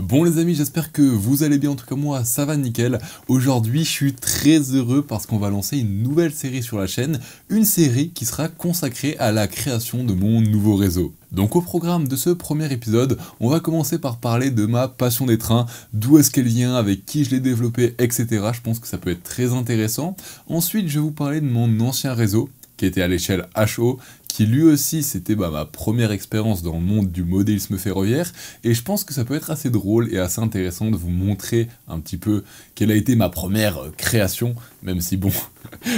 Bon les amis, j'espère que vous allez bien, en tout cas moi ça va nickel. Aujourd'hui je suis très heureux parce qu'on va lancer une nouvelle série sur la chaîne, une série qui sera consacrée à la création de mon nouveau réseau. Donc au programme de ce premier épisode, on va commencer par parler de ma passion des trains, d'où est-ce qu'elle vient, avec qui je l'ai développée, etc. Je pense que ça peut être très intéressant. Ensuite je vais vous parler de mon ancien réseau, qui était à l'échelle HO, qui lui aussi c'était ma première expérience dans le monde du modélisme ferroviaire, et je pense que ça peut être assez drôle et assez intéressant de vous montrer un petit peu quelle a été ma première création, même si bon,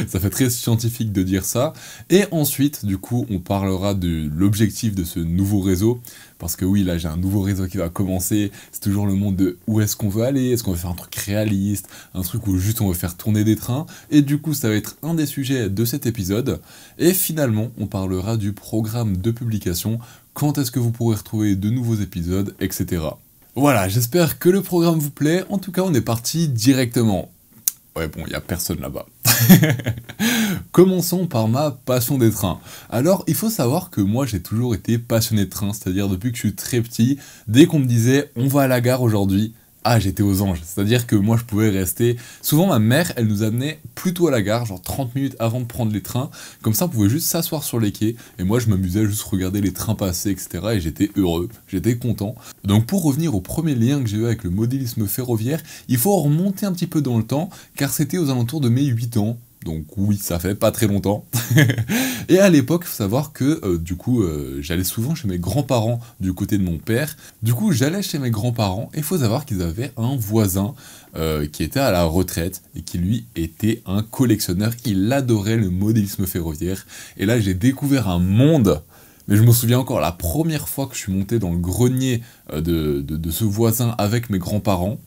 ça fait très scientifique de dire ça. Et ensuite, du coup, on parlera de l'objectif de ce nouveau réseau, parce que oui, là j'ai un nouveau réseau qui va commencer, c'est toujours le monde de où est-ce qu'on veut aller, est-ce qu'on veut faire un truc réaliste, un truc où juste on veut faire tourner des trains, et du coup ça va être un des sujets de cet épisode. Et finalement, on parlera du programme de publication, quand est-ce que vous pourrez retrouver de nouveaux épisodes, etc. Voilà, j'espère que le programme vous plaît, en tout cas on est parti directement. Ouais bon, il n'y a personne là-bas. Commençons par ma passion des trains. Alors, il faut savoir que moi j'ai toujours été passionné de trains, c'est-à-dire depuis que je suis très petit, dès qu'on me disait on va à la gare aujourd'hui, ah j'étais aux anges, c'est-à-dire que moi je pouvais rester... Souvent ma mère, elle nous amenait plutôt à la gare, genre 30 minutes avant de prendre les trains, comme ça on pouvait juste s'asseoir sur les quais, et moi je m'amusais à juste regarder les trains passer, etc. Et j'étais heureux, j'étais content. Donc pour revenir au premier lien que j'ai eu avec le modélisme ferroviaire, il faut remonter un petit peu dans le temps, car c'était aux alentours de mes 8 ans. Donc oui, ça fait pas très longtemps. Et à l'époque, il faut savoir que j'allais souvent chez mes grands-parents du côté de mon père. Du coup, j'allais chez mes grands-parents et il faut savoir qu'ils avaient un voisin qui était à la retraite et qui lui était un collectionneur. Il adorait le modélisme ferroviaire. Et là, j'ai découvert un monde. Mais je me souviens encore, la première fois que je suis monté dans le grenier de ce voisin avec mes grands-parents,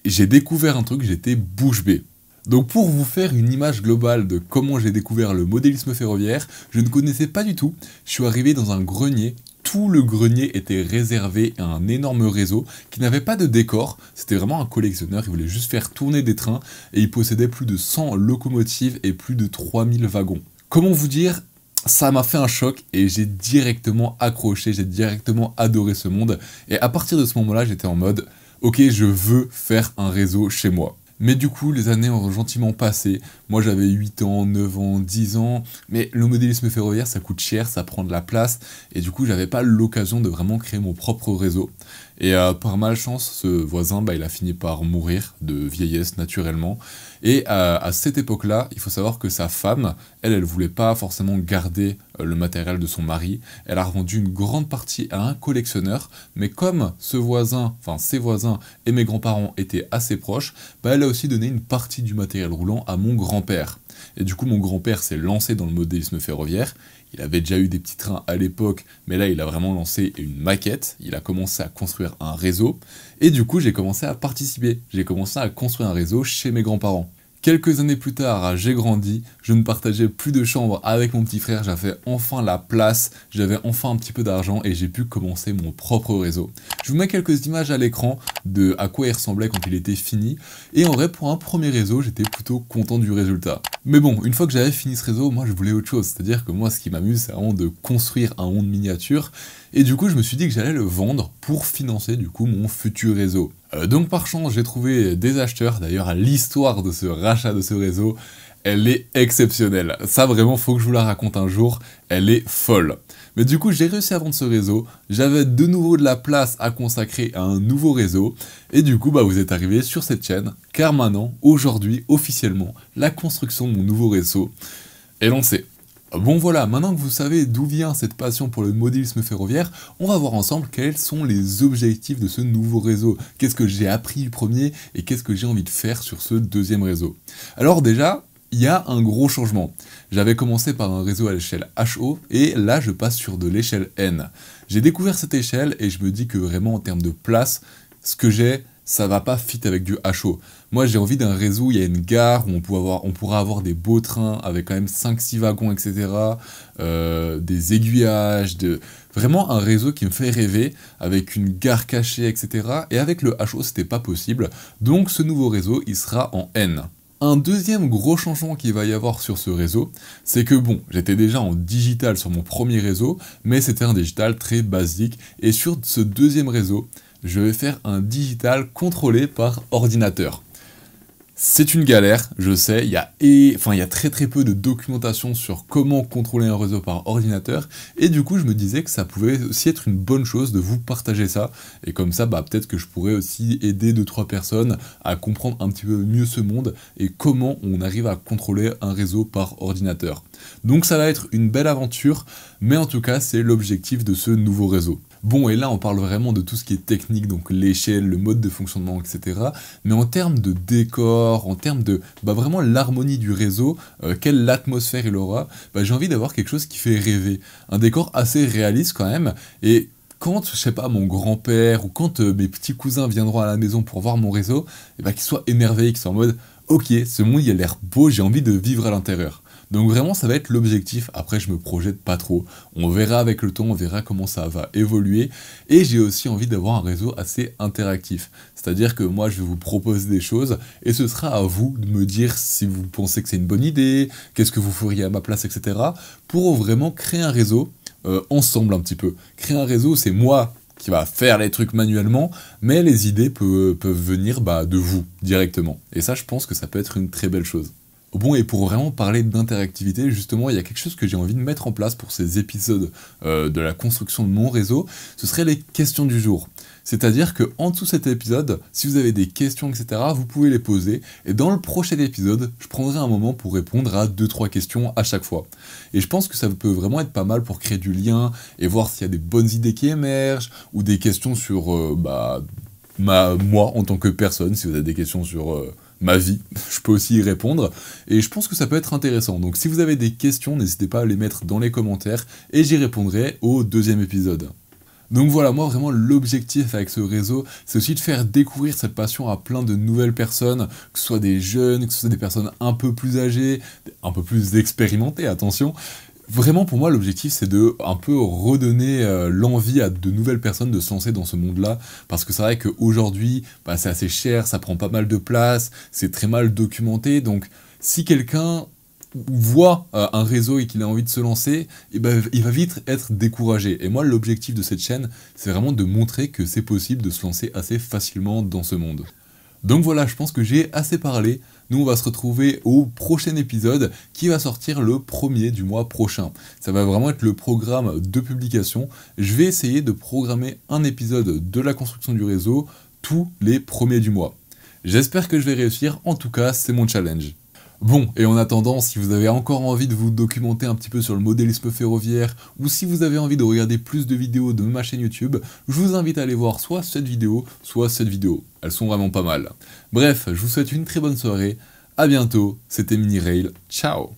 j'ai découvert un truc, j'étais bouche bée. Donc pour vous faire une image globale de comment j'ai découvert le modélisme ferroviaire, je ne connaissais pas du tout, je suis arrivé dans un grenier, tout le grenier était réservé à un énorme réseau qui n'avait pas de décor, c'était vraiment un collectionneur, il voulait juste faire tourner des trains et il possédait plus de 100 locomotives et plus de 3000 wagons. Comment vous dire ? Ça m'a fait un choc et j'ai directement accroché, j'ai directement adoré ce monde, et à partir de ce moment-là j'étais en mode ok, je veux faire un réseau chez moi. Mais du coup, les années ont gentiment passé. Moi, j'avais 8 ans, 9 ans, 10 ans. Mais le modélisme ferroviaire, ça coûte cher, ça prend de la place. Et du coup, j'avais pas l'occasion de vraiment créer mon propre réseau. Et par malchance, ce voisin, il a fini par mourir de vieillesse naturellement. Et à cette époque-là, il faut savoir que sa femme, elle voulait pas forcément garder le matériel de son mari. Elle a revendu une grande partie à un collectionneur. Mais comme ses voisins et mes grands-parents étaient assez proches, elle a aussi donné une partie du matériel roulant à mon grand-père. Et du coup, mon grand-père s'est lancé dans le modélisme ferroviaire. Il avait déjà eu des petits trains à l'époque, mais là, il a vraiment lancé une maquette. Il a commencé à construire un réseau. Et du coup, j'ai commencé à participer. J'ai commencé à construire un réseau chez mes grands-parents. Quelques années plus tard, j'ai grandi, je ne partageais plus de chambre avec mon petit frère, j'avais enfin la place, j'avais enfin un petit peu d'argent et j'ai pu commencer mon propre réseau. Je vous mets quelques images à l'écran de à quoi il ressemblait quand il était fini, et en vrai pour un premier réseau, j'étais plutôt content du résultat. Mais bon, une fois que j'avais fini ce réseau, moi je voulais autre chose, c'est-à-dire que moi ce qui m'amuse c'est vraiment de construire un monde miniature, et du coup je me suis dit que j'allais le vendre pour financer du coup mon futur réseau. Donc par chance j'ai trouvé des acheteurs, d'ailleurs l'histoire de ce rachat de ce réseau, elle est exceptionnelle. Ça vraiment faut que je vous la raconte un jour, elle est folle. Mais du coup j'ai réussi à vendre ce réseau, j'avais de nouveau de la place à consacrer à un nouveau réseau, et du coup vous êtes arrivé sur cette chaîne, car maintenant, aujourd'hui, officiellement, la construction de mon nouveau réseau est lancée. Bon voilà, maintenant que vous savez d'où vient cette passion pour le modélisme ferroviaire, on va voir ensemble quels sont les objectifs de ce nouveau réseau. Qu'est-ce que j'ai appris du premier et qu'est-ce que j'ai envie de faire sur ce deuxième réseau. Alors déjà, il y a un gros changement. J'avais commencé par un réseau à l'échelle HO et là je passe sur de l'échelle N. J'ai découvert cette échelle et je me dis que vraiment en termes de place, ce que j'ai, ça va pas fit avec du HO. Moi j'ai envie d'un réseau où il y a une gare, où on pourra avoir des beaux trains avec quand même 5-6 wagons, etc. Des aiguillages, vraiment un réseau qui me fait rêver, avec une gare cachée, etc. Et avec le HO c'était pas possible, donc ce nouveau réseau il sera en N. Un deuxième gros changement qu'il va y avoir sur ce réseau, c'est que bon, j'étais déjà en digital sur mon premier réseau, mais c'était un digital très basique, et sur ce deuxième réseau, je vais faire un digital contrôlé par ordinateur. C'est une galère, je sais, il y a très peu de documentation sur comment contrôler un réseau par ordinateur, et du coup je me disais que ça pouvait aussi être une bonne chose de vous partager ça, et comme ça peut-être que je pourrais aussi aider 2-3 personnes à comprendre un petit peu mieux ce monde, et comment on arrive à contrôler un réseau par ordinateur. Donc ça va être une belle aventure, mais en tout cas c'est l'objectif de ce nouveau réseau. Bon, et là on parle vraiment de tout ce qui est technique, donc l'échelle, le mode de fonctionnement, etc. Mais en termes de décor, en termes de vraiment l'harmonie du réseau, quelle atmosphère il aura, j'ai envie d'avoir quelque chose qui fait rêver. Un décor assez réaliste quand même, et quand, je sais pas, mon grand-père ou quand mes petits cousins viendront à la maison pour voir mon réseau, qu'ils soient émerveillés, qu'ils soient en mode « Ok, ce monde il a l'air beau, j'ai envie de vivre à l'intérieur ». Donc vraiment ça va être l'objectif, après je me projette pas trop, on verra avec le temps, on verra comment ça va évoluer, et j'ai aussi envie d'avoir un réseau assez interactif, c'est-à-dire que moi je vais vous proposer des choses, et ce sera à vous de me dire si vous pensez que c'est une bonne idée, qu'est-ce que vous feriez à ma place, etc. pour vraiment créer un réseau ensemble un petit peu. Créer un réseau, c'est moi qui va faire les trucs manuellement, mais les idées peuvent venir de vous directement, et ça je pense que ça peut être une très belle chose. Bon, et pour vraiment parler d'interactivité, justement, il y a quelque chose que j'ai envie de mettre en place pour ces épisodes de la construction de mon réseau, ce serait les questions du jour. C'est-à-dire que en dessous de cet épisode, si vous avez des questions, etc., vous pouvez les poser, et dans le prochain épisode, je prendrai un moment pour répondre à 2-3 questions à chaque fois. Et je pense que ça peut vraiment être pas mal pour créer du lien, et voir s'il y a des bonnes idées qui émergent, ou des questions sur moi en tant que personne, si vous avez des questions sur ma vie, je peux aussi y répondre, et je pense que ça peut être intéressant. Donc si vous avez des questions, n'hésitez pas à les mettre dans les commentaires, et j'y répondrai au deuxième épisode. Donc voilà, moi vraiment l'objectif avec ce réseau, c'est aussi de faire découvrir cette passion à plein de nouvelles personnes, que ce soit des jeunes, que ce soit des personnes un peu plus âgées, un peu plus expérimentées, attention. Vraiment, pour moi, l'objectif, c'est de un peu redonner l'envie à de nouvelles personnes de se lancer dans ce monde-là, parce que c'est vrai qu'aujourd'hui, c'est assez cher, ça prend pas mal de place, c'est très mal documenté, donc si quelqu'un voit un réseau et qu'il a envie de se lancer, il va vite être découragé. Et moi, l'objectif de cette chaîne, c'est vraiment de montrer que c'est possible de se lancer assez facilement dans ce monde. Donc voilà, je pense que j'ai assez parlé. Nous, on va se retrouver au prochain épisode qui va sortir le 1er du mois prochain. Ça va vraiment être le programme de publication. Je vais essayer de programmer un épisode de la construction du réseau tous les premiers du mois. J'espère que je vais réussir, en tout cas, c'est mon challenge. Bon, et en attendant, si vous avez encore envie de vous documenter un petit peu sur le modélisme ferroviaire, ou si vous avez envie de regarder plus de vidéos de ma chaîne YouTube, je vous invite à aller voir soit cette vidéo, soit cette vidéo. Elles sont vraiment pas mal. Bref, je vous souhaite une très bonne soirée, à bientôt, c'était Mini Rail, ciao.